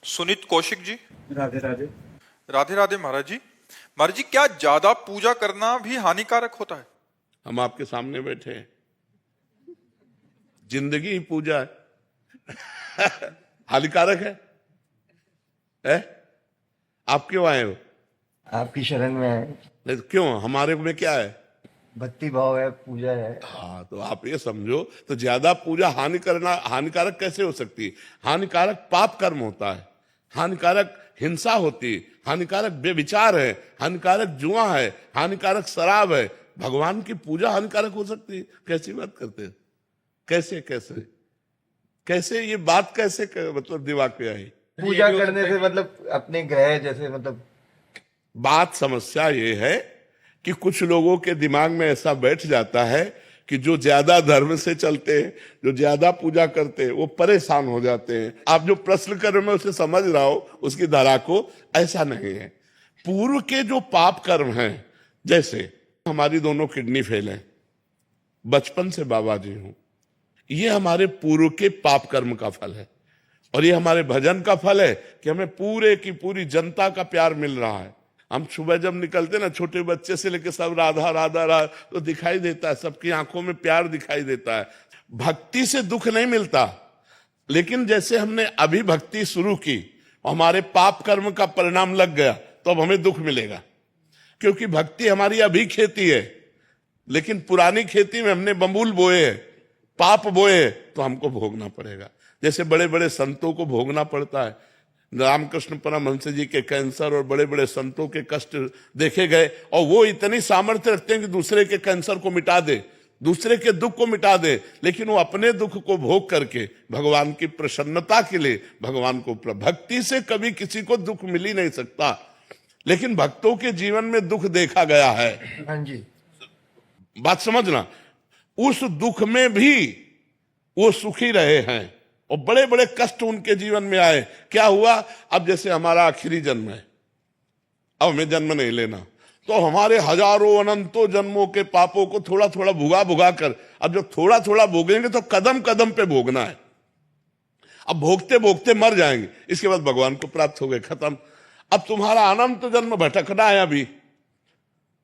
सुनीत कौशिक जी। राधे राधे। राधे राधे महाराज जी। महाराज जी, क्या ज्यादा पूजा करना भी हानिकारक होता है? हम आपके सामने बैठे हैं, जिंदगी ही पूजा है। हानिकारक है? आप क्यों आए हो? आपकी शरण में है, नहीं तो क्यों, हमारे में क्या है? भक्ति भाव है, पूजा है। हाँ, तो आप ये समझो, तो ज्यादा पूजा हानिकारक कैसे हो सकती है? हानिकारक पाप कर्म होता है, हानिकारक हिंसा होती है, हानिकारक बेविचार है, हानिकारक जुआ है, हानिकारक शराब है। भगवान की पूजा हानिकारक हो सकती है? कैसी बात करते हैं? कैसे कैसे कैसे ये बात कैसे मतलब दिमाग पे आई? पूजा करने से मतलब अपने ग्रह जैसे मतलब बात समस्या ये है कि कुछ लोगों के दिमाग में ऐसा बैठ जाता है कि जो ज्यादा धर्म से चलते हैं, जो ज्यादा पूजा करते हैं, वो परेशान हो जाते हैं। आप जो प्रश्न कर रहे हो मैं उसे समझ रहा हूं, उसकी धारा को। ऐसा नहीं है। पूर्व के जो पाप कर्म हैं, जैसे हमारी दोनों किडनी फेल है, बचपन से बाबा जी हूं, ये हमारे पूर्व के पाप कर्म का फल है। और ये हमारे भजन का फल है कि हमें पूरे की पूरी जनता का प्यार मिल रहा है। हम सुबह जब निकलते ना, छोटे बच्चे से लेकर सब राधा राधा राधा, तो दिखाई देता है, सबकी आंखों में प्यार दिखाई देता है। भक्ति से दुख नहीं मिलता, लेकिन जैसे हमने अभी भक्ति शुरू की, हमारे पाप कर्म का परिणाम लग गया, तो अब हमें दुख मिलेगा। क्योंकि भक्ति हमारी अभी खेती है, लेकिन पुरानी खेती में हमने बबूल बोए हैं, पाप बोए, तो हमको भोगना पड़ेगा। जैसे बड़े बड़े संतों को भोगना पड़ता है। रामकृष्ण परमहंस जी के कैंसर और बड़े बड़े संतों के कष्ट देखे गए, और वो इतनी सामर्थ्य रखते हैं कि दूसरे के कैंसर को मिटा दे, दूसरे के दुख को मिटा दे, लेकिन वो अपने दुख को भोग करके भगवान की प्रसन्नता के लिए भगवान को भक्ति से कभी किसी को दुख मिल ही नहीं सकता। लेकिन भक्तों के जीवन में दुख देखा गया है। हाँ जी, बात समझना, उस दुख में भी वो सुखी रहे हैं और बड़े बड़े कष्ट उनके जीवन में आए। क्या हुआ? अब जैसे हमारा आखिरी जन्म है, अब हमें जन्म नहीं लेना, तो हमारे हजारों अनंतों जन्मों के पापों को थोड़ा थोड़ा भुगा भुगा कर, अब जब थोड़ा थोड़ा भोगेंगे तो कदम कदम पे भोगना है। अब भोगते भोगते मर जाएंगे, इसके बाद भगवान को प्राप्त हो गए, खत्म। अब तुम्हारा अनंत जन्म भटकना है। अभी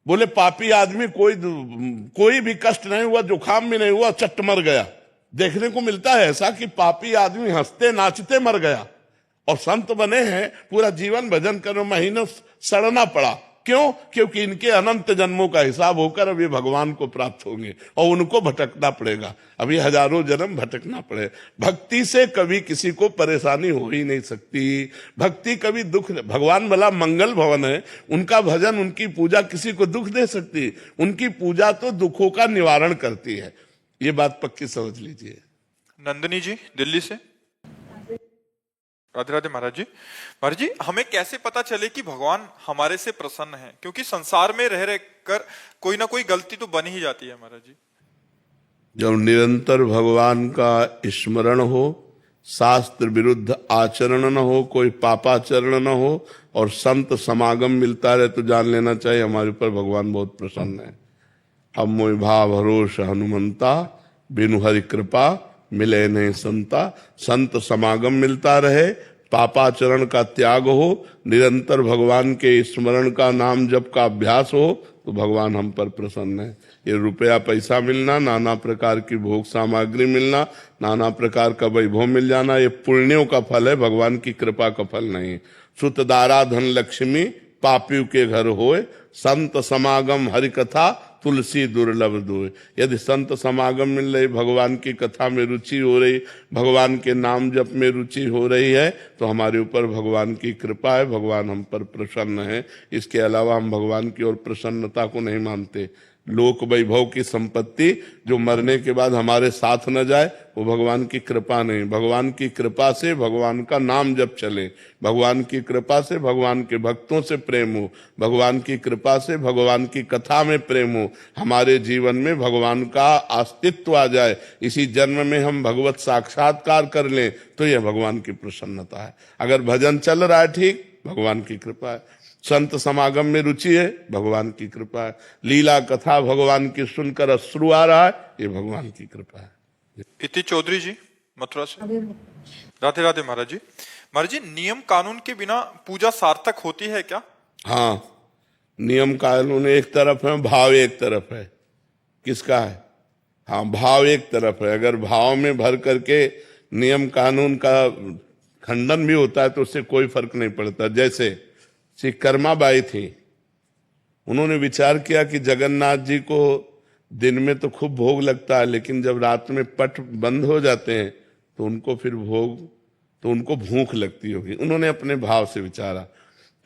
बोले पापी आदमी कोई भी कष्ट नहीं हुआ, जुकाम भी नहीं हुआ, चट मर गया। देखने को मिलता है ऐसा कि पापी आदमी हंसते नाचते मर गया, और संत बने हैं, पूरा जीवन भजन कर, महीनों सड़ना पड़ा। क्यों? क्योंकि इनके अनंत जन्मों का हिसाब होकर अब ये भगवान को प्राप्त होंगे, और उनको भटकना पड़ेगा। अभी हजारों जन्म भटकना पड़े। भक्ति से कभी किसी को परेशानी हो ही नहीं सकती। भक्ति कभी दुख, भगवान भला मंगल भवन है, उनका भजन उनकी पूजा किसी को दुख दे सकती? उनकी पूजा तो दुखों का निवारण करती है। ये बात पक्की समझ लीजिए। नंदिनी जी दिल्ली से। राधे राधे महाराज जी। महाराज जी, हमें कैसे पता चले कि भगवान हमारे से प्रसन्न है? क्योंकि संसार में रह रह कर कोई ना कोई गलती तो बन ही जाती है महाराज जी। जब निरंतर भगवान का स्मरण हो, शास्त्र विरुद्ध आचरण न हो, कोई पापाचरण न हो, और संत समागम मिलता रहे, तो जान लेना चाहिए हमारे ऊपर भगवान बहुत प्रसन्न है। अब मोहि भाव भरोस हनुमंता, बिनु हरि कृपा मिले नहीं संता। संत समागम मिलता रहे, पापाचरण का त्याग हो, निरंतर भगवान के स्मरण का, नाम जप का अभ्यास हो, तो भगवान हम पर प्रसन्न है। ये रुपया पैसा मिलना, नाना प्रकार की भोग सामग्री मिलना, नाना प्रकार का वैभव मिल जाना, ये पुण्यों का फल है, भगवान की कृपा का फल नहीं। सुत दारा धन लक्ष्मी पापियों के घर होए, संत समागम हरि कथा तुलसी दुर्लभ दोए। यदि संत समागम मिल रही, भगवान की कथा में रुचि हो रही, भगवान के नाम जप में रुचि हो रही है, तो हमारे ऊपर भगवान की कृपा है, भगवान हम पर प्रसन्न है। इसके अलावा हम भगवान की ओर प्रसन्नता को नहीं मानते। लोक वैभव की संपत्ति जो मरने के बाद हमारे साथ न जाए, वो भगवान की कृपा नहीं। भगवान की कृपा से भगवान का नाम जप चले, भगवान की कृपा से भगवान के भक्तों से प्रेम हो, भगवान की कृपा से भगवान की कथा में प्रेम हो, हमारे जीवन में भगवान का अस्तित्व आ जाए, इसी जन्म में हम भगवत साक्षात्कार कर लें, तो यह भगवान की प्रसन्नता है। अगर भजन चल रहा है ठीक, भगवान की कृपा है। संत समागम में रुचि है, भगवान की कृपा है। लीला कथा भगवान की सुनकर अश्रु आ रहा है, ये भगवान की कृपा है। इति चौधरी जी मथुरा से। राधे राधे महाराज जी। महाराज जी, नियम कानून के बिना पूजा सार्थक होती है क्या? हाँ, नियम कानून एक तरफ है, भाव एक तरफ है। किसका है? हाँ, भाव एक तरफ है। अगर भाव में भर करके नियम कानून का खंडन भी होता है तो उससे कोई फर्क नहीं पड़ता। जैसे श्री कर्माबाई थी, उन्होंने विचार किया कि जगन्नाथ जी को दिन में तो खूब भोग लगता है, लेकिन जब रात में पट बंद हो जाते हैं तो उनको फिर उनको भूख लगती होगी। उन्होंने अपने भाव से विचारा,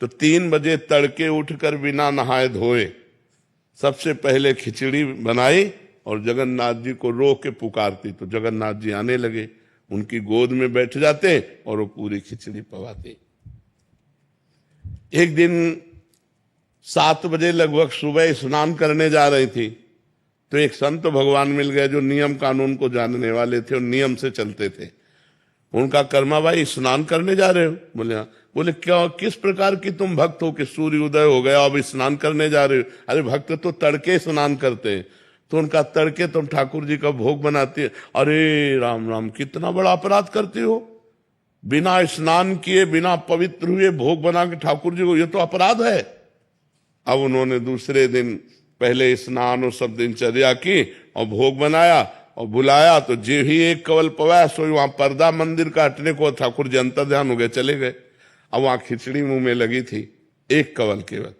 तो 3 बजे तड़के उठकर बिना नहाए धोए सबसे पहले खिचड़ी बनाई और जगन्नाथ जी को रो के पुकारती, तो जगन्नाथ जी आने लगे, उनकी गोद में बैठ जाते और वो पूरी खिचड़ी पवाते। एक दिन 7 बजे लगभग सुबह स्नान करने जा रही थी, तो एक संत भगवान मिल गए जो नियम कानून को जानने वाले थे और नियम से चलते थे। उनका, कर्माबाई स्नान करने जा रहे हो? बोले हाँ। बोले क्या, किस प्रकार की तुम भक्त हो कि सूर्य उदय हो गया अब स्नान करने जा रहे हो? अरे भक्त तो तड़के स्नान करते हैं। तो उनका, तड़के तुम ठाकुर जी का भोग बनाती है? अरे राम राम, कितना बड़ा अपराध करती हो, बिना स्नान किए बिना पवित्र हुए भोग बना के ठाकुर जी को, ये तो अपराध है। अब उन्होंने दूसरे दिन पहले स्नान और सब दिनचर्या की और भोग बनाया और बुलाया, तो जे ही एक कवल पवाया सो वहां पर्दा मंदिर का हटने को, ठाकुर जी अंतर ध्यान हो गए, चले गए। अब वहां खिचड़ी मुंह में लगी थी, एक कवल केवल।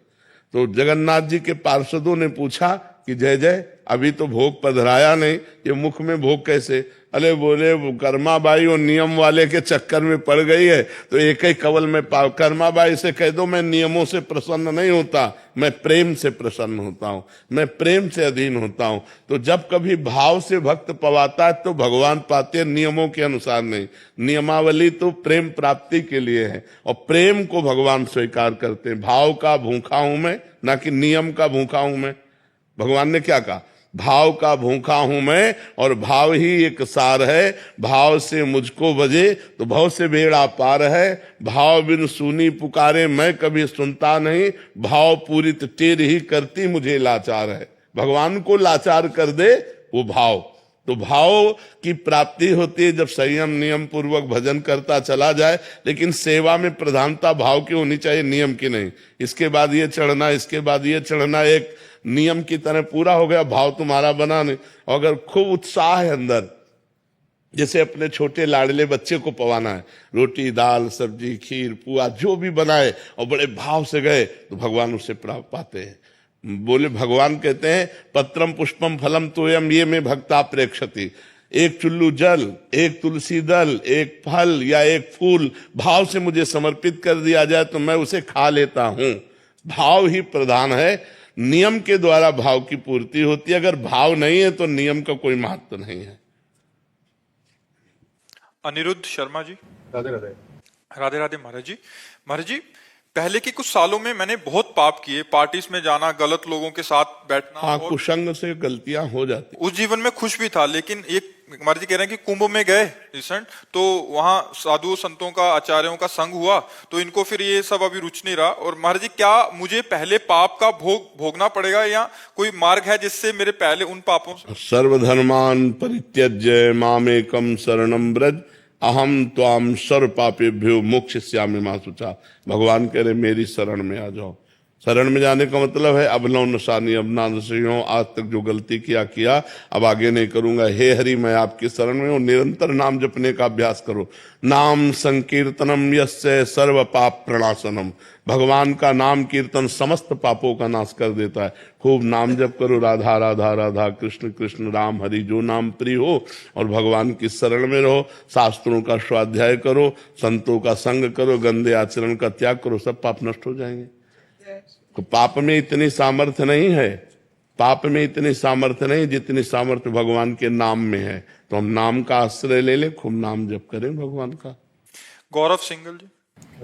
तो जगन्नाथ जी के पार्षदों ने पूछा कि जय जय, अभी तो भोग पधराया नहीं, ये मुख में भोग कैसे? अरे बोले, वो कर्माबाई और नियम वाले के चक्कर में पड़ गई है, तो एक ही कवल में कर्माबाई से कह दो मैं नियमों से प्रसन्न नहीं होता, मैं प्रेम से प्रसन्न होता हूं, मैं प्रेम से अधीन होता हूं। तो जब कभी भाव से भक्त पवाता है तो भगवान पाते हैं, नियमों के अनुसार नहीं। नियमावली तो प्रेम प्राप्ति के लिए है और प्रेम को भगवान स्वीकार करते हैं। भाव का भूखा हूं मैं, ना कि नियम का भूखा हूं मैं। भगवान ने क्या कहा? भाव का भूखा हूं मैं और भाव ही एक सार है, भाव से मुझको बजे तो भाव से बेड़ा पार है। भाव बिन सुनी पुकारे मैं कभी सुनता नहीं, भाव पूरित टेर ही करती मुझे लाचार है। भगवान को लाचार कर दे वो भाव। तो भाव की प्राप्ति होती है जब संयम नियम पूर्वक भजन करता चला जाए, लेकिन सेवा में प्रधानता भाव की होनी चाहिए, नियम की नहीं। इसके बाद ये चढ़ना, इसके बाद ये चढ़ना, एक नियम की तरह पूरा हो गया, भाव तुम्हारा बना नहीं। और अगर खूब उत्साह है अंदर, जैसे अपने छोटे लाडले बच्चे को पवाना है, रोटी दाल सब्जी खीर पुआ जो भी बनाए और बड़े भाव से गए, तो भगवान उससे प्राप्त पाते हैं। बोले, भगवान कहते हैं पत्रम पुष्पम फलम तोयम ये में भक्ता प्रेक्षति। एक चुल्लू जल, एक तुलसी दल, एक फल या एक फूल भाव से मुझे समर्पित कर दिया जाए तो मैं उसे खा लेता हूं। भाव ही प्रधान है, नियम के द्वारा भाव की पूर्ति होती है। अगर भाव नहीं है तो नियम का कोई महत्व नहीं है। अनिरुद्ध शर्मा जी। राधे राधे। राधे राधे महाराज जी। महाराज जी, पहले के कुछ सालों में मैंने बहुत पाप किए, पार्टीज में जाना, गलत लोगों के साथ बैठना। हाँ, और कुसंग से गलतियां हो जाती। उस जीवन में खुश भी था, लेकिन एक महाराज जी कह रहे हैं कि कुंभ में गए रिसेंट, तो वहां साधु संतों का आचार्यों का संग हुआ, तो इनको फिर ये सब अभी रुच नहीं रहा। और महाराज जी, क्या मुझे पहले पाप का भोगना पड़ेगा या कोई मार्ग है जिससे मेरे पहले उन पापों से? सर्वधर्मान परित्यज्य मामेकम शरणम ब्रज अहम त्वाम सर्व पापेभ्यो मोक्षयिष्यामि मा शुचा। भगवान कह रहे मेरी शरण में आ जाओ। शरण में जाने का मतलब है अब नो नशानी, अब ना नशे हो, आज तक जो गलती किया अब आगे नहीं करूंगा। हे हरि, मैं आपकी शरण में हूं। निरंतर नाम जपने का अभ्यास करो। नाम संकीर्तनम यस्य सर्व पाप प्रणाशनम। भगवान का नाम कीर्तन समस्त पापों का नाश कर देता है। खूब नाम जप करो, राधा राधा राधा कृष्ण कृष्ण राम हरि, जो नाम प्रिय हो, और भगवान की शरण में रहो। शास्त्रों का स्वाध्याय करो, संतों का संग करो, गंदे आचरण का त्याग करो, सब पाप नष्ट हो जाएंगे। तो पाप में इतनी सामर्थ्य नहीं है, पाप में इतनी सामर्थ्य नहीं जितनी सामर्थ्य भगवान के नाम में है। तो हम नाम का आश्रय ले ले, खूब नाम जप करें भगवान का। गौरव सिंगल जी।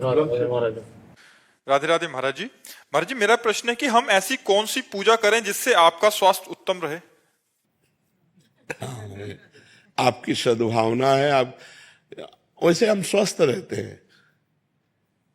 राधे राधे महाराज जी। महाराज जी, मेरा प्रश्न है कि हम ऐसी कौन सी पूजा करें जिससे आपका स्वास्थ्य उत्तम रहे? आपकी सद्भावना है, आप वैसे हम स्वस्थ रहते हैं।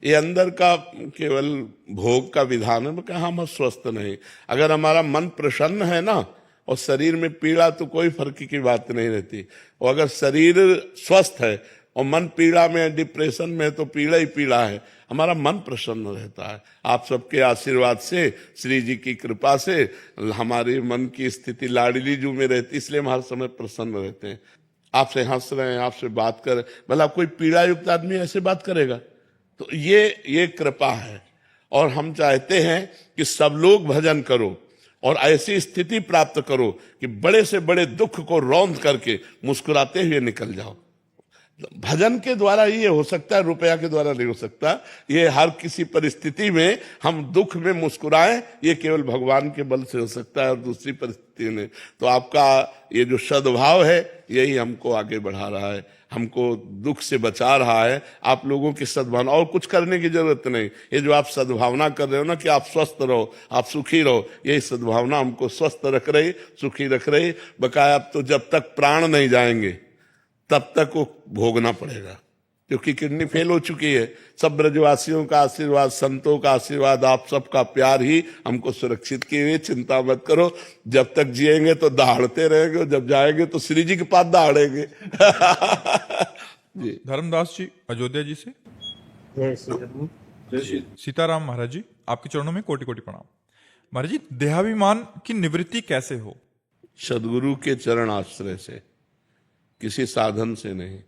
ये अंदर का केवल भोग का विधान है, कहा हम स्वस्थ नहीं। अगर हमारा मन प्रसन्न है ना, और शरीर में पीड़ा, तो कोई फर्क की बात नहीं रहती। और अगर शरीर स्वस्थ है और मन पीड़ा में है, डिप्रेशन में है तो पीड़ा ही पीड़ा है। हमारा मन प्रसन्न रहता है। आप सबके आशीर्वाद से, श्री जी की कृपा से हमारे मन की स्थिति लाडली जू में रहती, इसलिए हम हर समय प्रसन्न रहते हैं। आपसे हंस रहे हैं, आपसे बात कर रहे, भला कोई पीड़ा युक्त आदमी ऐसे बात करेगा? तो ये कृपा है। और हम चाहते हैं कि सब लोग भजन करो और ऐसी स्थिति प्राप्त करो कि बड़े से बड़े दुख को रौंद करके मुस्कुराते हुए निकल जाओ। भजन के द्वारा ये हो सकता है, रुपया के द्वारा नहीं हो सकता। ये हर किसी परिस्थिति में हम दुख में मुस्कुराएं, ये केवल भगवान के बल से हो सकता है और दूसरी परिस्थिति में। तो आपका ये जो सद्भाव है यही हमको आगे बढ़ा रहा है, हमको दुख से बचा रहा है। आप लोगों की सद्भावना, और कुछ करने की जरूरत नहीं। ये जो आप सद्भावना कर रहे हो ना कि आप स्वस्थ रहो, आप सुखी रहो, यही सद्भावना हमको स्वस्थ रख रही, सुखी रख रही। बकाया अब तो जब तक प्राण नहीं जाएंगे तब तक वो भोगना पड़ेगा, क्योंकि किडनी फेल हो चुकी है। सब ब्रजवासियों का आशीर्वाद, संतों का आशीर्वाद, आप सबका प्यार ही हमको सुरक्षित किए हुए। चिंता मत करो, जब तक जिएंगे तो दहाड़ते रहेंगे और जब जाएंगे तो श्री जी के पास दहाड़ेंगे। जी। धर्मदास जी अयोध्या जी से। जय श्री राम। सीताराम महाराज जी, आपके चरणों में कोटि कोटि प्रणाम। महाराज जी, देहाभिमान की निवृत्ति कैसे हो? सदगुरु के चरण आश्रय से, किसी साधन से नहीं।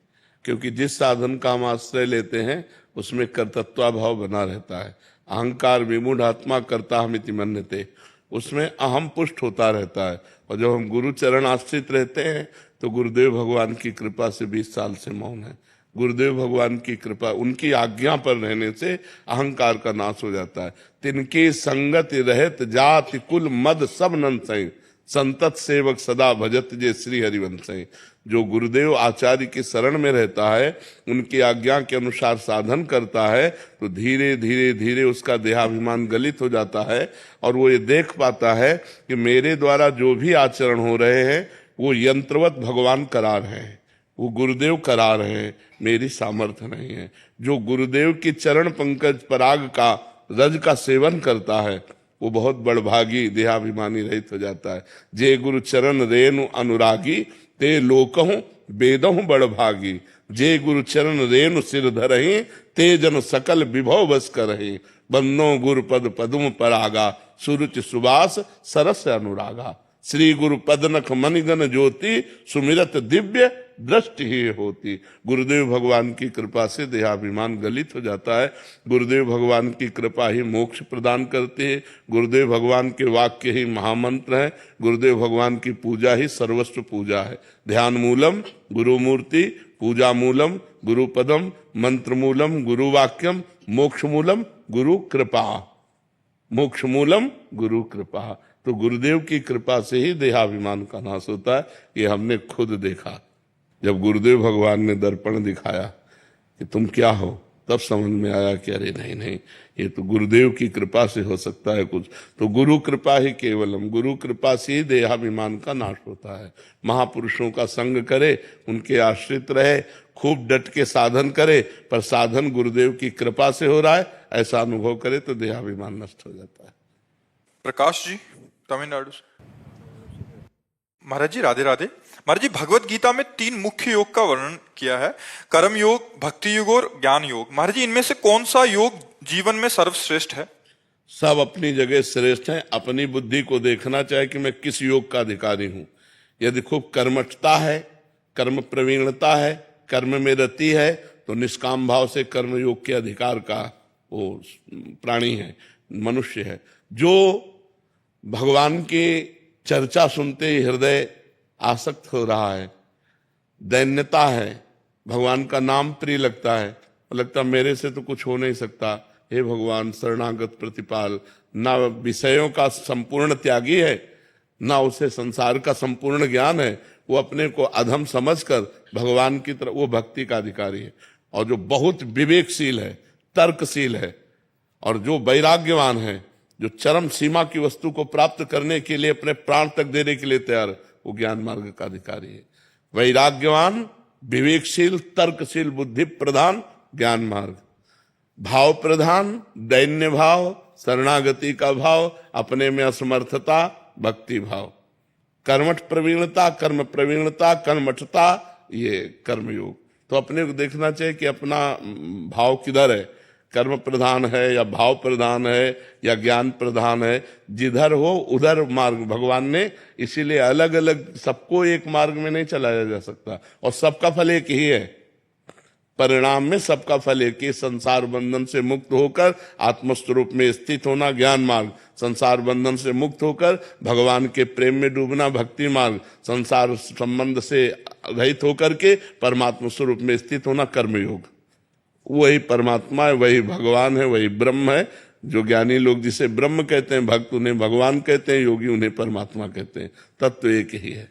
क्योंकि जिस साधन का हम आश्रय लेते हैं उसमें कर्तृत्व भाव बना रहता है। अहंकार विमूढ़ आत्मा कर्ता हमिति मन्यते, उसमें अहम पुष्ट होता रहता है। और जब हम गुरु चरण आश्रित रहते हैं तो गुरुदेव भगवान की कृपा से 20 साल से मौन है। गुरुदेव भगवान की कृपा, उनकी आज्ञा पर रहने से अहंकार का नाश हो जाता है। तिनकी संगति रहत जाति कुल मद सब नंसई, संतत सेवक सदा भजत जे श्री हरिवंशई। जो गुरुदेव आचार्य की शरण में रहता है, उनकी आज्ञा के अनुसार साधन करता है, तो धीरे धीरे धीरे उसका देहाभिमान गलित हो जाता है और वो ये देख पाता है कि मेरे द्वारा जो भी आचरण हो रहे हैं वो यंत्रवत भगवान करा रहे हैं, वो गुरुदेव करा रहे हैं, मेरी सामर्थ्य नहीं है। जो गुरुदेव की चरण पंकज पराग का रज का सेवन करता है वो बहुत बड़भागी देहाभिमानी रहित हो जाता है। जे गुरु चरण रेणु अनुरागी ते लोकहूं वेदहूं बड़भागी। जे गुरु चरण रेणु सिर धरहि ते जन सकल विभव बस करहि। बन्नो गुरु पद पदुम परागा सुरुचि सुबास सरस अनुरागा। श्री गुरु पदनख मनिगन ज्योति सुमिरत दिव्य दृष्टि ही होती। गुरुदेव भगवान की कृपा से देहाभिमान गलित हो जाता है। गुरुदेव भगवान की कृपा ही मोक्ष प्रदान करती है। गुरुदेव भगवान के वाक्य ही महामंत्र है। गुरुदेव भगवान की पूजा ही सर्वस्व पूजा है। ध्यान मूलम गुरु मूर्ति, पूजा मूलम गुरु पदम, मंत्र मूलम गुरु वाक्यम, मोक्ष मूलम गुरु कृपा। मोक्ष मूलम गुरु कृपा। तो गुरुदेव की कृपा से ही देहाभिमान का नाश होता है। ये हमने खुद देखा। जब गुरुदेव भगवान ने दर्पण दिखाया कि तुम क्या हो, तब समझ में आया कि अरे नहीं, ये तो गुरुदेव की कृपा से हो सकता है कुछ। तो गुरु कृपा ही केवलम, गुरु कृपा से ही देहाभिमान का नाश होता है। महापुरुषों का संग करे, उनके आश्रित रहे, खूब डट के साधन करे, पर साधन गुरुदेव की कृपा से हो रहा है ऐसा अनुभव करे तो देहाभिमान नष्ट हो जाता है। प्रकाश जी तमिलनाडु से। महाराज जी राधे राधे। महाराज जी, भगवत गीता में 3 मुख्य योग का वर्णन किया है, कर्म योग, भक्ति योग और ज्ञान योग। महाराज जी, इनमें से कौन सा योग जीवन में सर्वश्रेष्ठ है? सब अपनी जगह श्रेष्ठ हैं। अपनी बुद्धि को देखना चाहिए कि मैं किस योग का अधिकारी हूं। यदि खूब कर्मठता है, कर्म प्रवीणता है, कर्म में रति है, तो निष्काम भाव से कर्म योग के अधिकार का वो प्राणी है, मनुष्य है। जो भगवान की चर्चा सुनते ही हृदय आसक्त हो रहा है, दैन्यता है, भगवान का नाम प्रिय लगता है, लगता मेरे से तो कुछ हो नहीं सकता, हे भगवान शरणागत प्रतिपाल। ना विषयों का संपूर्ण त्यागी है, ना उसे संसार का संपूर्ण ज्ञान है, वो अपने को अधम समझकर भगवान की तरफ वो भक्ति का अधिकारी है। और जो बहुत विवेकशील है, तर्कशील है, और जो वैराग्यवान है, जो चरम सीमा की वस्तु को प्राप्त करने के लिए अपने प्राण तक देने के लिए तैयार, वो ज्ञान मार्ग का अधिकारी है। वैराग्यवान, विवेकशील, तर्कशील, बुद्धि प्रधान ज्ञान मार्ग, भाव प्रधान दैन्य भाव, शरणागति का भाव, अपने में असमर्थता भक्ति भाव, कर्मठ प्रवीणता, कर्म प्रवीणता, कर्मठता, ये कर्मयोग। तो अपने को देखना चाहिए कि अपना भाव किधर है, कर्म प्रधान है या भाव प्रधान है या ज्ञान प्रधान है। जिधर हो उधर मार्ग भगवान ने इसीलिए अलग अलग, सबको एक मार्ग में नहीं चलाया जा सकता, और सबका फल एक ही है। परिणाम में सबका फल एक ही, संसार बंधन से मुक्त होकर आत्मस्वरूप में स्थित होना ज्ञान मार्ग, संसार बंधन से मुक्त होकर भगवान के प्रेम में डूबना भक्ति मार्ग, संसार संबंध से रहित होकर के परमात्मा स्वरूप में स्थित होना कर्मयोग। वही परमात्मा है, वही भगवान है, वही ब्रह्म है। जो ज्ञानी लोग जिसे ब्रह्म कहते हैं, भक्त उन्हें भगवान कहते हैं, योगी उन्हें परमात्मा कहते हैं। तत्व एक ही है।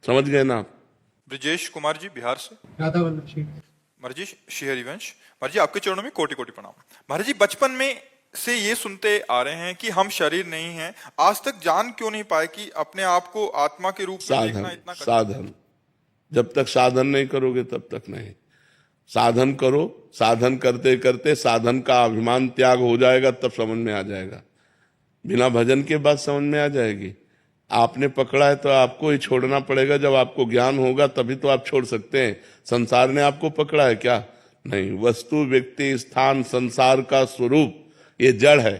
समझ गए ना आप? ब्रिजेश कुमार जी बिहार से। राधा वल्लभ जी। महाराज जी श्री हरिवंश, महाराज जी आपके चरणों में कोटि कोटि प्रणाम। महाराज जी बचपन में से ये सुनते आ रहे हैं कि हम शरीर नहीं हैं, आज तक जान क्यों नहीं पाए कि अपने आप को आत्मा के रूप में देखना इतना कठिन? साधन, जब तक साधन नहीं करोगे तब तक नहीं। साधन करो, साधन करते करते साधन का अभिमान त्याग हो जाएगा, तब समझ में आ जाएगा। बिना भजन के बाद समझ में आ जाएगी। आपने पकड़ा है तो आपको ही छोड़ना पड़ेगा। जब आपको ज्ञान होगा तभी तो आप छोड़ सकते हैं। संसार ने आपको पकड़ा है क्या? नहीं। वस्तु, व्यक्ति, स्थान, संसार का स्वरूप ये जड़ है।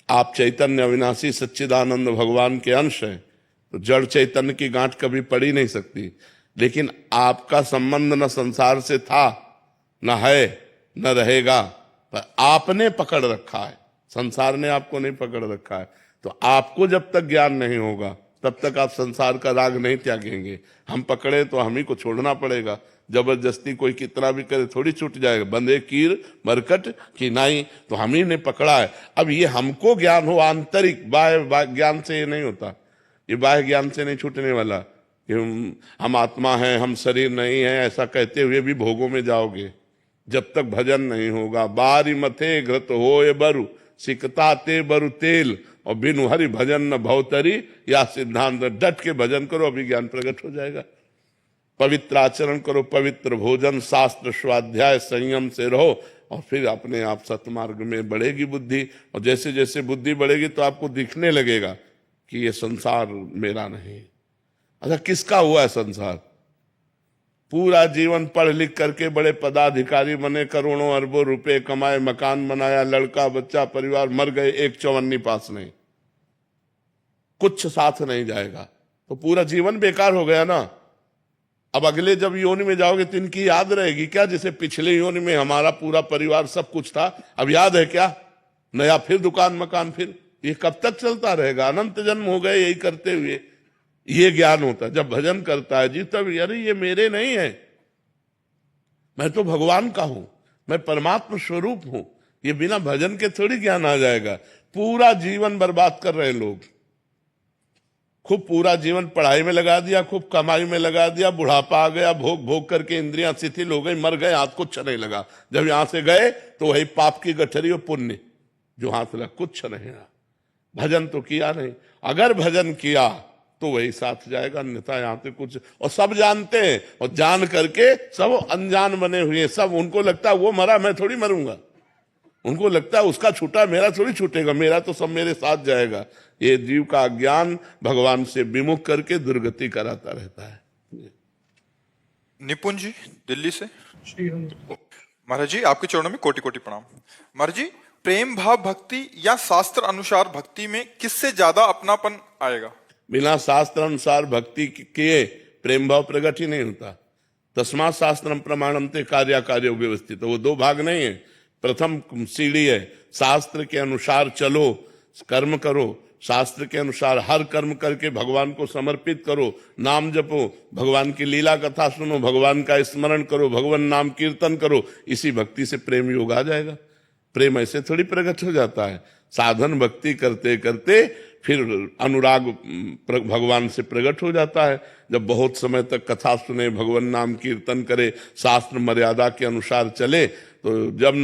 आप चैतन्य अविनाशी सच्चिदानंद भगवान के अंश हैं, तो जड़ चैतन्य की गांठ कभी पड़ी नहीं सकती। लेकिन आपका संबंध न संसार से था, न है, न रहेगा, पर आपने पकड़ रखा है। संसार ने आपको नहीं पकड़ रखा है। तो आपको जब तक ज्ञान नहीं होगा तब तक आप संसार का राग नहीं त्यागेंगे। हम पकड़े तो हम ही को छोड़ना पड़ेगा। जबरदस्ती कोई कितना भी करे थोड़ी छूट जाएगा। बंदे कीर मरकट की नाई, तो हम ही ने पकड़ा है। अब ये हमको ज्ञान हो आंतरिक, बाह्य ज्ञान से ये नहीं होता। ये बाह्य ज्ञान से नहीं छूटने वाला कि हम आत्मा हैं, हम शरीर नहीं है, ऐसा कहते हुए भी भोगों में जाओगे जब तक भजन नहीं होगा। बारी मथे घृत होए बरु सिकता ते बरु तेल, और बिनु हरि भजन न भवतरी, या सिद्धांत। डट के भजन करो, अभी ज्ञान प्रकट हो जाएगा। पवित्र आचरण करो, पवित्र भोजन, शास्त्र स्वाध्याय, संयम से रहो, और फिर अपने आप सतमार्ग में बढ़ेगी बुद्धि। और जैसे जैसे बुद्धि बढ़ेगी तो आपको दिखने लगेगा कि ये संसार मेरा नहीं। अच्छा, किसका हुआ है संसार? पूरा जीवन पढ़ लिख करके बड़े पदाधिकारी बने, करोड़ों अरबों रुपए कमाए, मकान बनाया, लड़का बच्चा परिवार, मर गए, एक चौवन्नी पास नहीं, कुछ साथ नहीं जाएगा, तो पूरा जीवन बेकार हो गया ना। अब अगले जब योनि में जाओगे तो इनकी याद रहेगी क्या? जैसे पिछले योनि में हमारा पूरा परिवार सब कुछ था, अब याद है क्या? नया फिर दुकान मकान, फिर ये कब तक चलता रहेगा? अनंत जन्म हो गए यही करते हुए। ये ज्ञान होता है जब भजन करता है जी, तब अरे ये मेरे नहीं है, मैं तो भगवान का हूं, मैं परमात्मा स्वरूप हूं। ये बिना भजन के थोड़ी ज्ञान आ जाएगा। पूरा जीवन बर्बाद कर रहे हैं लोग। खूब पूरा जीवन पढ़ाई में लगा दिया, खूब कमाई में लगा दिया, बुढ़ापा आ गया, भोग भोग करके इंद्रियां शिथिल हो गई, मर गए, हाथ कुछ नहीं लगा। जब यहां से गए तो वही पाप की गठरी और पुण्य जो हाथ लगा, कुछ नहीं रहा। भजन तो किया नहीं। अगर भजन किया तो वही साथ जाएगा, अन्यथा यहां से कुछ। और सब जानते हैं, और जान करके सब अनजान बने हुए। सब उनको लगता है वो मरा, मैं थोड़ी मरूंगा। उनको लगता है उसका छूटा, मेरा थोड़ी छूटेगा, मेरा तो सब मेरे साथ जाएगा। ये जीव का ज्ञान भगवान से विमुख करके दुर्गति कराता रहता है। निपुण जी दिल्ली से। श्री हरि। महाराज जी आपके चरणों में कोटि कोटि प्रणाम। महाराज जी, प्रेम भाव भक्ति या शास्त्र अनुसार भक्ति में किससे ज्यादा अपनापन आएगा? बिना शास्त्र अनुसार भक्ति किए प्रेम भाव प्रकट ही नहीं होता। तस्मात् शास्त्रम प्रमाणम ते कार्य कार्य व्यवस्थित। तो वो दो भाग नहीं है। प्रथम सीढ़ी है, शास्त्र के अनुसार चलो, कर्म करो, शास्त्र के अनुसार हर कर्म करके भगवान को समर्पित करो, नाम जपो, भगवान की लीला कथा सुनो, भगवान का स्मरण करो, भगवान नाम कीर्तन करो। इसी भक्ति से प्रेम योग आ जाएगा। प्रेम ऐसे थोड़ी प्रकट हो जाता है। साधन भक्ति करते करते फिर अनुराग भगवान से प्रकट हो जाता है। जब बहुत समय तक कथा सुने, भगवान नाम कीर्तन करे, शास्त्र मर्यादा के अनुसार चले, तो जब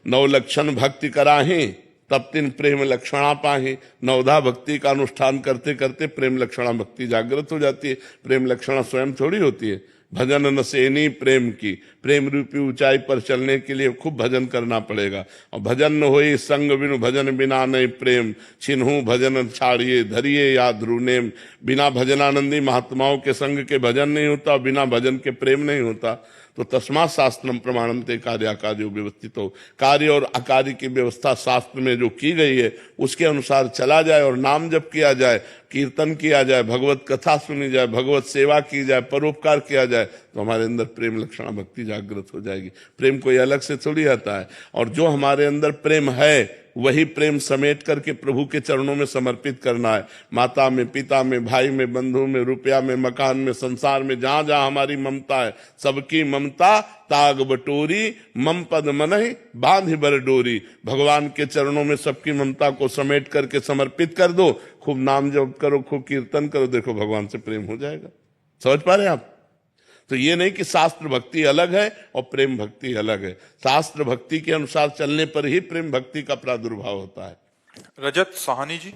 नव लक्षण भक्ति कराही तब तीन प्रेम लक्षणा पाही। नवधा भक्ति का अनुष्ठान करते करते प्रेम लक्षणा भक्ति जागृत हो जाती है। प्रेम लक्षणा स्वयं थोड़ी होती है, भजन नसेनी प्रेम की, प्रेम रूपी ऊंचाई पर चलने के लिए खूब भजन करना पड़ेगा। और भजन न होई संग बिनु भजन बिना नहीं प्रेम, छिन्हू भजन छाड़िए धरिए या ध्रुनेम। बिना भजनानंदी महात्माओं के संग के भजन नहीं होता, बिना भजन के प्रेम नहीं होता। तो तस्मात् शास्त्रम प्रमाणन्ते कार्याकार्यो व्यवस्थित हो, कार्य और अकार्य की व्यवस्था शास्त्र में जो की गई है उसके अनुसार चला जाए और नाम जप किया जाए, कीर्तन किया जाए, भगवत कथा सुनी जाए, भगवत सेवा की जाए, परोपकार किया जाए, तो हमारे अंदर प्रेम लक्षणा भक्ति जागृत हो जाएगी। प्रेम कोई अलग से थोड़ी आता है। और जो हमारे अंदर प्रेम है वही प्रेम समेट करके प्रभु के चरणों में समर्पित करना है। माता में, पिता में, भाई में, बंधु में, रुपया में, मकान में, संसार में, जहां जहां हमारी ममता है, सबकी ममता ताग बटोरी, मम पद मनहि बांधि बर डोरी। भगवान के चरणों में सबकी ममता को समेट करके समर्पित कर दो, खूब नाम जप करो, खूब कीर्तन करो, देखो भगवान से प्रेम हो जाएगा। समझ पा रहे हैं आप? तो ये नहीं कि शास्त्र भक्ति अलग है और प्रेम भक्ति अलग है। शास्त्र भक्ति के अनुसार चलने पर ही प्रेम भक्ति का प्रादुर्भाव होता है। रजत साहनी जी,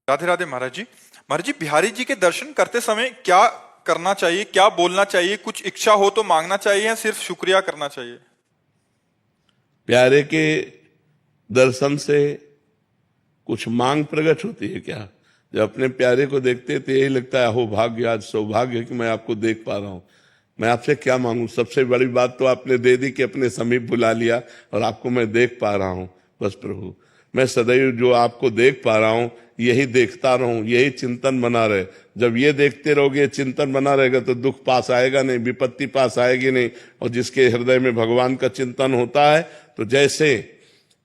राधे राधे महाराज जी। महाराज जी, बिहारी जी के दर्शन करते समय क्या करना चाहिए, क्या बोलना चाहिए? कुछ इच्छा हो तो मांगना चाहिए या सिर्फ शुक्रिया करना चाहिए? प्यारे के दर्शन से कुछ मांग प्रकट होती है क्या? जब अपने प्यारे को देखते हैं तो यही लगता है अहो भाग्य, आज सौभाग्य कि मैं आपको देख पा रहा हूं। मैं आपसे क्या मांगू? सबसे बड़ी बात तो आपने दे दी कि अपने समीप बुला लिया और आपको मैं देख पा रहा हूं। बस प्रभु, मैं सदैव जो आपको देख पा रहा हूं यही देखता रहूं, यही चिंतन बना रहे। जब ये देखते रहोगे, चिंतन बना रहेगा, तो दुख पास आएगा नहीं, विपत्ति पास आएगी नहीं। और जिसके हृदय में भगवान का चिंतन होता है, तो जैसे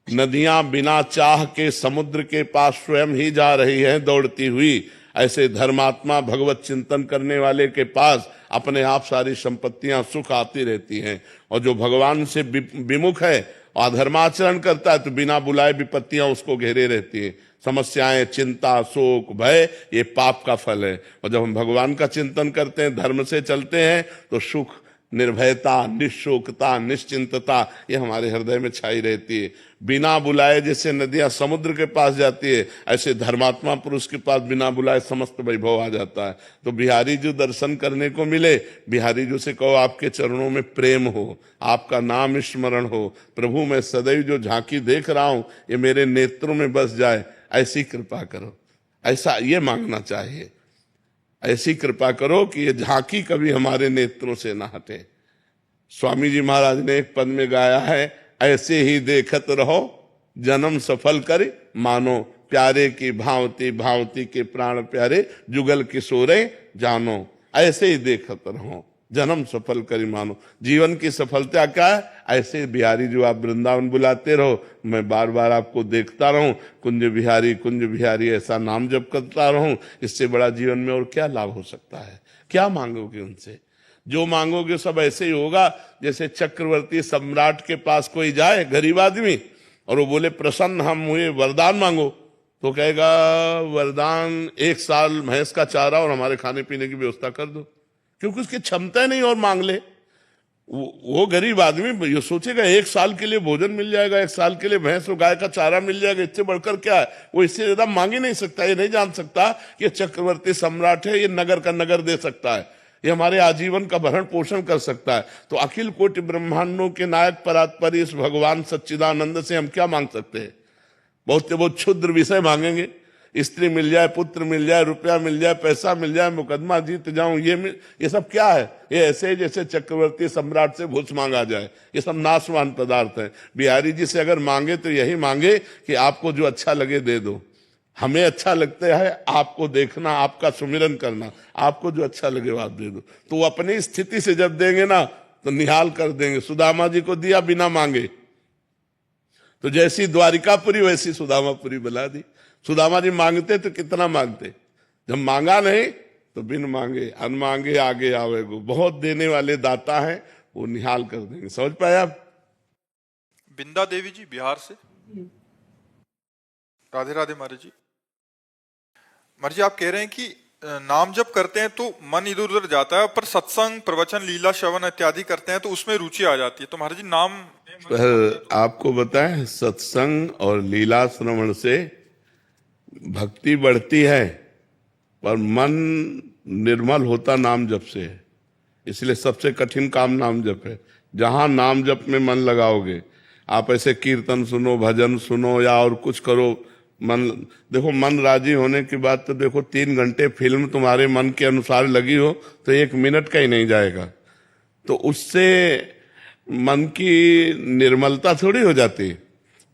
नदियां बिना चाह के समुद्र के पास स्वयं ही जा रही हैं दौड़ती हुई, ऐसे धर्मात्मा भगवत चिंतन करने वाले के पास अपने आप सारी संपत्तियां सुख आती रहती हैं। और जो भगवान से विमुख है, अधर्माचरण करता है, तो बिना बुलाए विपत्तियां उसको घेरे रहती हैं। समस्याएं, चिंता, शोक, भय, ये पाप का फल है। और जब हम भगवान का चिंतन करते हैं, धर्म से चलते हैं, तो सुख, निर्भयता, निशोकता, निश्चिंतता ये हमारे हृदय में छाई रहती है। बिना बुलाए जैसे नदियां समुद्र के पास जाती है, ऐसे धर्मात्मा पुरुष के पास बिना बुलाए समस्त वैभव आ जाता है। तो बिहारी जी दर्शन करने को मिले, बिहारी जी से कहो आपके चरणों में प्रेम हो, आपका नाम स्मरण हो। प्रभु, मैं सदैव जो झांकी देख रहा हूं ये मेरे नेत्रों में बस जाए, ऐसी कृपा करो। ऐसा ये मांगना चाहिए, ऐसी कृपा करो कि ये झांकी कभी हमारे नेत्रों से ना हटे। स्वामी जी महाराज ने एक पद में गाया है, ऐसे ही देखत रहो जन्म सफल कर मानो, प्यारे की भांति भांति के प्राण प्यारे, जुगल किशोरे जानो। ऐसे ही देखत रहो, जन्म सफल करी मानो। जीवन की सफलता क्या है? ऐसे बिहारी जो आप वृंदावन बुलाते रहो, मैं बार बार आपको देखता रहूं, कुंज बिहारी ऐसा नाम जप करता रहूं। इससे बड़ा जीवन में और क्या लाभ हो सकता है? क्या मांगोगे उनसे? जो मांगोगे सब ऐसे ही होगा जैसे चक्रवर्ती सम्राट के पास कोई जाए, गरीब आदमी, और वो बोले प्रसन्न हम हुए, वरदान मांगो, तो कहेगा वरदान 1 साल भैंस का चारा और हमारे खाने पीने की व्यवस्था कर दो, क्योंकि उसकी क्षमता नहीं और मांग ले। वो गरीब आदमी ये सोचेगा 1 साल के लिए भोजन मिल जाएगा, 1 साल के लिए भैंस और गाय का चारा मिल जाएगा, इससे बढ़कर क्या है? वो इससे ज्यादा मांग ही नहीं सकता। ये नहीं जान सकता कि चक्रवर्ती सम्राट है, ये नगर का नगर दे सकता है, ये हमारे आजीवन का भरण पोषण कर सकता है। तो अखिल कोटि ब्रह्मांडों के नायक परात्पर इस भगवान सच्चिदानंद से हम क्या मांग सकते हैं? बहुत क्षुद्र विषय मांगेंगे, स्त्री मिल जाए, पुत्र मिल जाए, रुपया मिल जाए, पैसा मिल जाए, मुकदमा जीत जाऊं, ये सब क्या है? ये ऐसे जैसे चक्रवर्ती सम्राट से घूस मांगा जाए। ये सब नाशवान पदार्थ है। बिहारी जी से अगर मांगे तो यही मांगे कि आपको जो अच्छा लगे दे दो। हमें अच्छा लगता है आपको देखना, आपका सुमिरन करना, आपको जो अच्छा लगे वो आप दे दो। तो वो अपनी स्थिति से जब देंगे ना तो निहाल कर देंगे। सुदामा जी को दिया बिना मांगे, तो जैसी द्वारिकापुरी वैसी सुदामापुरी बना दी। सुदामा जी मांगते तो कितना मांगते, जब मांगा नहीं तो बिन मांगे अनमांगे आगे आवेगो। बहुत देने वाले दाता हैं, वो निहाल कर देंगे। समझ पाए आप? बिंदा देवी जी बिहार से, राधे राधे महाराज जी। महाराज जी, आप कह रहे हैं कि नाम जब करते हैं तो मन इधर उधर जाता है, पर सत्संग, प्रवचन, लीला, श्रवण इत्यादि करते हैं तो उसमें रुचि आ जाती है। तो महाराज जी नाम आपको बताएं, सत्संग और लीला श्रवण से भक्ति बढ़ती है, पर मन निर्मल होता नाम जप से है। इसलिए सबसे कठिन काम नाम जप है। जहां नाम जप में मन लगाओगे, आप ऐसे कीर्तन सुनो, भजन सुनो या और कुछ करो, मन देखो, मन राजी होने की बात तो देखो, 3 घंटे फिल्म तुम्हारे मन के अनुसार लगी हो तो 1 मिनट का ही नहीं जाएगा, तो उससे मन की निर्मलता थोड़ी हो जाती है।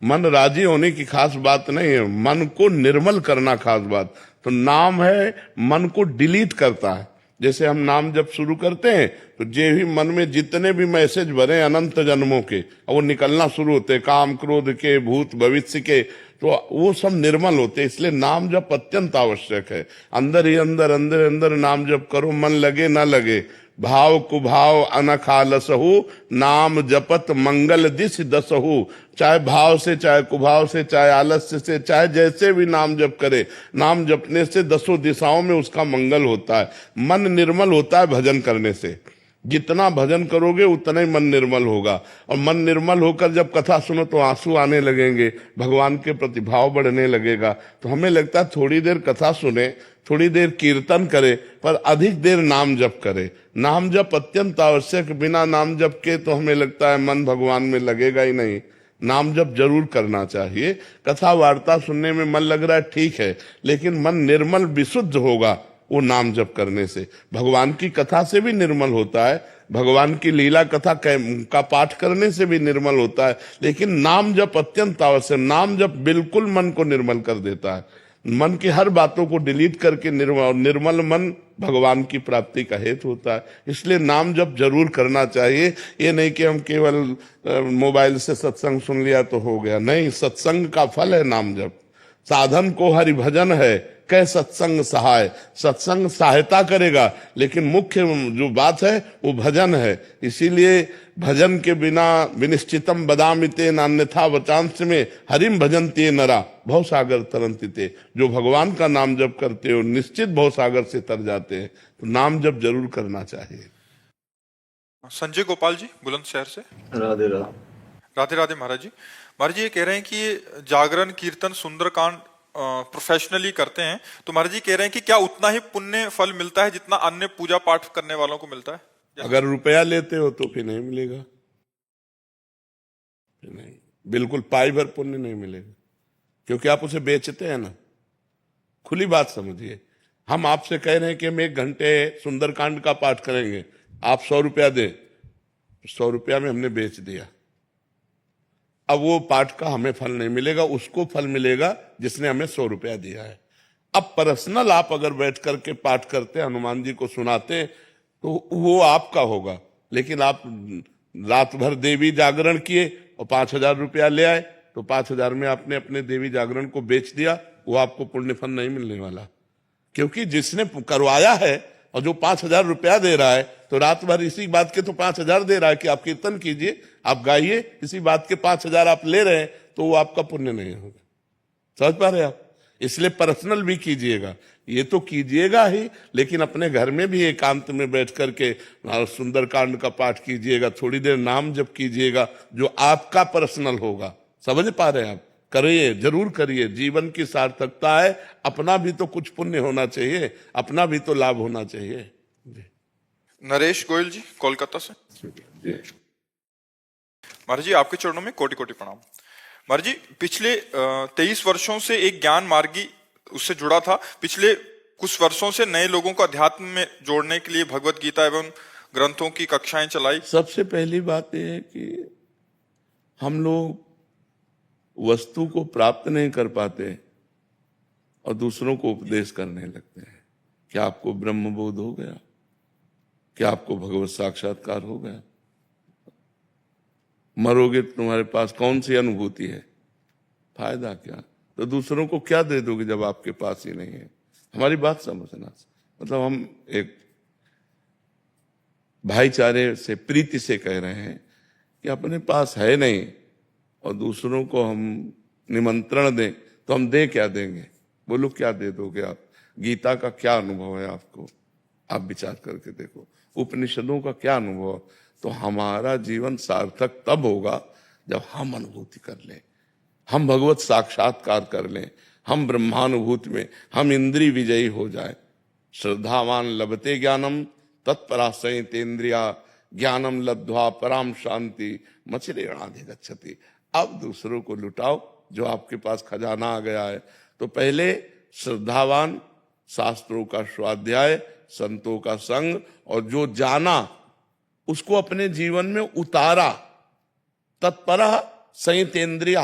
मन राजी होने की खास बात नहीं है, मन को निर्मल करना खास बात। तो नाम है मन को डिलीट करता है। जैसे हम नाम जब शुरू करते हैं तो जे भी मन में जितने भी मैसेज भरे अनंत जन्मों के, वो निकलना शुरू होते, काम क्रोध के, भूत भविष्य के, तो वो सब निर्मल होते। इसलिए नाम जप अत्यंत आवश्यक है। अंदर ही अंदर, अंदर अंदर नाम जप करो, मन लगे ना लगे। भाव कुभाव अनखालसहु, नाम जपत मंगल दिश दसहु। चाहे भाव से, चाहे कुभाव से, चाहे आलस्य से, चाहे जैसे भी नाम जप करे, नाम जपने से 10 दिशाओं में उसका मंगल होता है। मन निर्मल होता है भजन करने से। जितना भजन करोगे उतना ही मन निर्मल होगा, और मन निर्मल होकर जब कथा सुनो तो आंसू आने लगेंगे, भगवान के प्रति भाव बढ़ने लगेगा। तो हमें लगता है थोड़ी देर कथा सुने, थोड़ी देर कीर्तन करे, पर अधिक देर नाम जप करे। नाम जप अत्यंत आवश्यक। बिना नाम जप के तो हमें लगता है मन भगवान में लगेगा ही नहीं। नाम जप जरूर करना चाहिए। कथा वार्ता सुनने में मन लग रहा है, ठीक है, लेकिन मन निर्मल विशुद्ध होगा वो नाम जप करने से। भगवान की कथा से भी निर्मल होता है, भगवान की लीला कथा का पाठ करने से भी निर्मल होता है, लेकिन नाम जप अत्यंत आवश्यक। नाम जप बिल्कुल मन को निर्मल कर देता है। मन की हर बातों को डिलीट करके निर्मल मन भगवान की प्राप्ति का हेतु होता है। इसलिए नाम जप जरूर करना चाहिए। ये नहीं कि हम केवल मोबाइल से सत्संग सुन लिया तो हो गया, नहीं, सत्संग का फल है नाम जप। साधन को हरि भजन है, कै सत्संग सहाय। सत्संग सहायता करेगा, लेकिन मुख्य जो बात है वो भजन है। इसीलिए भजन के बिना विनिश्चितम बदामिते नान्यथा वचांश में हरिम भजनते नरा भव सागर तरंतिते। जो भगवान का नाम जप करते हो निश्चित भव सागर से तर जाते हैं। तो नाम जप जरूर करना चाहिए। संजय गोपाल जी बुलंदशहर से। राधे राधे। राधे राधे महाराज जी। महाराज जी ये कह रहे हैं कि जागरण कीर्तन सुंदरकांड प्रोफेशनली करते हैं, तो महाराज जी कह रहे हैं कि क्या उतना ही पुण्य फल मिलता है जितना अन्य पूजा पाठ करने वालों को मिलता है? अगर रुपया लेते हो तो फिर नहीं मिलेगा, फिर नहीं, बिल्कुल पाई भर पुण्य नहीं मिलेगा, क्योंकि आप उसे बेचते हैं ना। खुली बात समझिए, हम आपसे कह रहे हैं कि हम 1 घंटे सुंदरकांड का पाठ करेंगे, आप 100 रुपया दे, 100 रुपया में हमने बेच दिया। अब वो पाठ का हमें फल नहीं मिलेगा, उसको फल मिलेगा जिसने हमें 100 रुपया दिया है। अब पर्सनल आप अगर बैठ करके पाठ करते, हनुमान जी को सुनाते, तो वो आपका होगा। लेकिन आप रात भर देवी जागरण किए और 5000 रुपया ले आए, तो 5000 में आपने अपने देवी जागरण को बेच दिया, वो आपको पुण्य फल नहीं मिलने वाला। क्योंकि जिसने करवाया है और जो 5000 रुपया दे रहा है, तो रात भर इसी बात के तो 5000 दे रहा है कि आप कीर्तन कीजिए, आप गाइए, इसी बात के 5000 आप ले रहे हैं, तो वो आपका पुण्य नहीं होगा। समझ पा रहे आप? इसलिए पर्सनल भी कीजिएगा, ये तो कीजिएगा ही, लेकिन अपने घर में भी एकांत में बैठ करके सुंदरकांड का पाठ कीजिएगा, थोड़ी देर नाम जप कीजिएगा, जो आपका पर्सनल होगा। समझ पा रहे हैं आप? करिए, जरूर करिए। जीवन की सार्थकता है, अपना भी तो कुछ पुण्य होना चाहिए, अपना भी तो लाभ होना चाहिए। नरेश गोयल जी कोलकाता से। महाराज जी आपके चरणों में कोटि कोटि प्रणाम। महाराज जी पिछले 23 वर्षों से एक ज्ञान मार्गी उससे जुड़ा था। पिछले कुछ वर्षों से नए लोगों को अध्यात्म में जोड़ने के लिए भगवत गीता एवं ग्रंथों की कक्षाएं चलाई। सबसे पहली बात यह है कि हम लोग वस्तु को प्राप्त नहीं कर पाते और दूसरों को उपदेश करने लगते हैं। क्या आपको ब्रह्म बोध हो गया? क्या आपको भगवत साक्षात्कार हो गया? मरोगे तो तुम्हारे पास कौन सी अनुभूति है? फायदा क्या? तो दूसरों को क्या दे दोगे जब आपके पास ही नहीं है? हमारी बात समझना। मतलब हम एक भाईचारे से, प्रीति से कह रहे हैं कि अपने पास है नहीं और दूसरों को हम निमंत्रण दें तो हम दे क्या देंगे? बोलो क्या दे दोगे आप? गीता का क्या अनुभव है आपको? आप विचार करके देखो। उपनिषदों का क्या अनुभव? तो हमारा जीवन सार्थक तब होगा जब हम अनुभूति कर लें, हम भगवत साक्षात्कार कर लें, हम ब्रह्मानुभूति में, हम इंद्रिय विजयी हो जाए। श्रद्धावान लभते ज्ञानम तत्परा संयतेन्द्रिया ज्ञानम लब्ध्वा पराम शांति मचिरेणाधिगच्छति। अब दूसरों को लुटाओ जो आपके पास खजाना आ गया है। तो पहले श्रद्धावान, शास्त्रों का स्वाध्याय, संतों का संग, और जो जाना उसको अपने जीवन में उतारा। तत्परा संयतेन्द्रिया,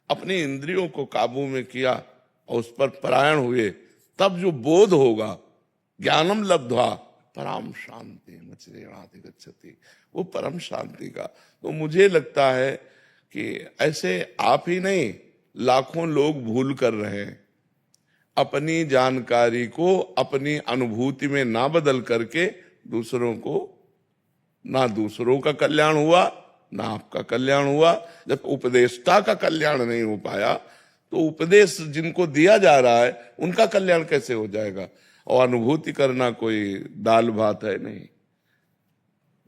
अपनी इंद्रियों को काबू में किया और उस पर परायण हुए, तब जो बोध होगा, ज्ञानम लब्ध्वा परम शांति मचिरेणाधिगच्छति, वो परम शांति का। तो मुझे लगता है कि ऐसे आप ही नहीं, लाखों लोग भूल कर रहे हैं। अपनी जानकारी को अपनी अनुभूति में ना बदल करके दूसरों को, ना दूसरों का कल्याण हुआ ना आपका कल्याण हुआ। जब उपदेष्टा का कल्याण नहीं हो पाया तो उपदेश जिनको दिया जा रहा है उनका कल्याण कैसे हो जाएगा। और अनुभूति करना कोई दाल भात है नहीं,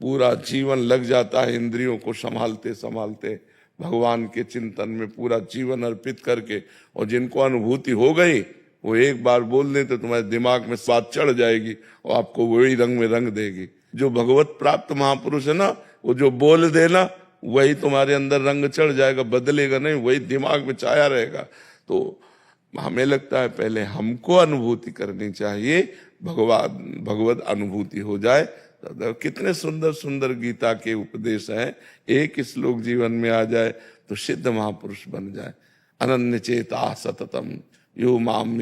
पूरा जीवन लग जाता है इंद्रियों को संभालते संभालते, भगवान के चिंतन में पूरा जीवन अर्पित करके। और जिनको अनुभूति हो गई वो एक बार बोल दें तो तुम्हारे दिमाग में बात चढ़ जाएगी और आपको वही रंग में रंग देगी। जो भगवत प्राप्त महापुरुष है ना, वो जो बोल देना वही तुम्हारे अंदर रंग चढ़ जाएगा, बदलेगा नहीं, वही दिमाग में छाया रहेगा। तो हमें लगता है पहले हमको अनुभूति करनी चाहिए, भगवत अनुभूति हो जाए। तो कितने सुंदर सुंदर गीता के उपदेश हैं, एक श्लोक जीवन में आ जाए तो सिद्ध महापुरुष बन जाए। अनन्य चेता सततम यो माम